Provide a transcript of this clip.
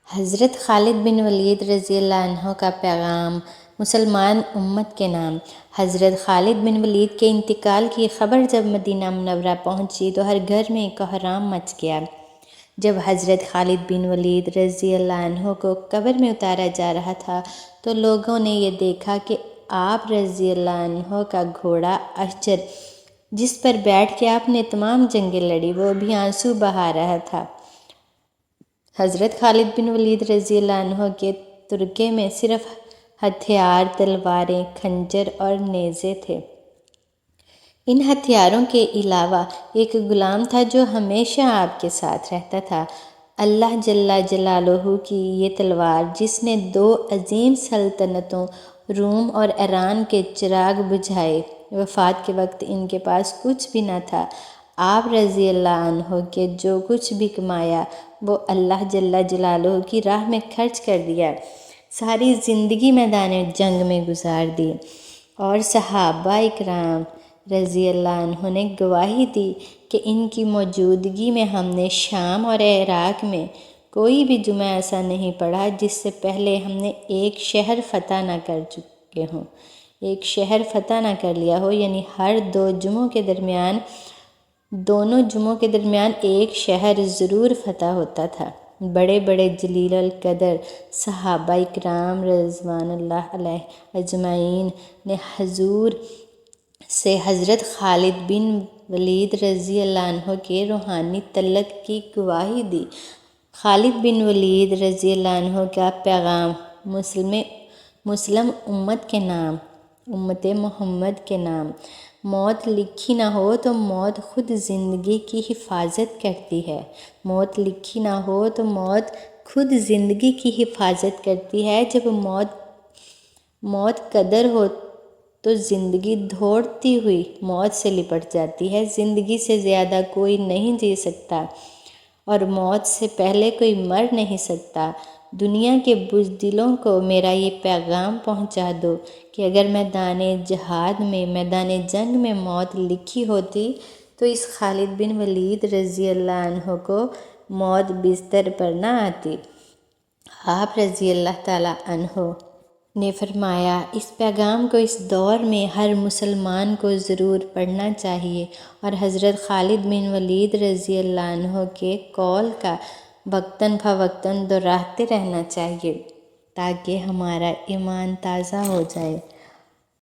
حضرت خالد بن ولید رضی اللہ عنہ کا پیغام مسلمان امت کے نام۔ حضرت خالد بن ولید کے انتقال کی خبر جب مدینہ منورہ پہنچی تو ہر گھر میں کوہرام مچ گیا۔ جب حضرت خالد بن ولید رضی اللہ عنہ کو قبر میں اتارا جا رہا تھا تو لوگوں نے یہ دیکھا کہ آپ رضی اللہ عنہ کا گھوڑا اشجر، جس پر بیٹھ کے آپ نے تمام جنگیں لڑی، وہ بھی آنسو بہا رہا تھا۔ حضرت خالد بن ولید رضی اللہ عنہ کے ترکے میں صرف ہتھیار، تلواریں، خنجر اور نیزے تھے۔ ان ہتھیاروں کے علاوہ ایک غلام تھا جو ہمیشہ آپ کے ساتھ رہتا تھا۔ اللہ جل جلالہ کی یہ تلوار، جس نے دو عظیم سلطنتوں روم اور ایران کے چراغ بجھائے، وفات کے وقت ان کے پاس کچھ بھی نہ تھا۔ آپ رضی اللہ عنہ کے جو کچھ بھی کمایا وہ اللہ جل جلالہ کی راہ میں خرچ کر دیا، ساری زندگی میدان جنگ میں گزار دی، اور صحابہ اکرام رضی اللہ عنہ نے گواہی دی کہ ان کی موجودگی میں ہم نے شام اور عراق میں کوئی بھی جمعہ ایسا نہیں پڑھا جس سے پہلے ہم نے ایک شہر فتح نہ کر چکے ہوں، ایک شہر فتح نہ کر لیا ہو، یعنی ہر دونوں جمعوں کے درمیان ایک شہر ضرور فتح ہوتا تھا۔ بڑے بڑے جلیل القدر صحابہ اکرام رضوان اللہ علیہ اجمعین نے حضور سے حضرت خالد بن ولید رضی اللہ عنہ کے روحانی تعلق کی گواہی دی۔ خالد بن ولید رضی اللہ عنہ کا پیغام مسلم امت کے نام، امت محمد کے نام۔ موت لکھی نہ ہو تو موت خود زندگی کی حفاظت کرتی ہے۔ موت لکھی نہ ہو تو موت خود زندگی کی حفاظت کرتی ہے۔ جب موت قدر ہو تو زندگی دوڑتی ہوئی موت سے لپٹ جاتی ہے۔ زندگی سے زیادہ کوئی نہیں جی سکتا اور موت سے پہلے کوئی مر نہیں سکتا۔ دنیا کے بزدلوں کو میرا یہ پیغام پہنچا دو کہ اگر میدان جہاد میں، میدان جنگ میں موت لکھی ہوتی تو اس خالد بن ولید رضی اللہ عنہ کو موت بستر پر نہ آتی۔ آپ رضی اللہ تعالیٰ عنہ نے فرمایا، اس پیغام کو اس دور میں ہر مسلمان کو ضرور پڑھنا چاہیے اور حضرت خالد بن ولید رضی اللہ عنہ کے قول کا وقتاً فوقتاً دہراتے رہنا چاہیے تاکہ ہمارا ایمان تازہ ہو جائے۔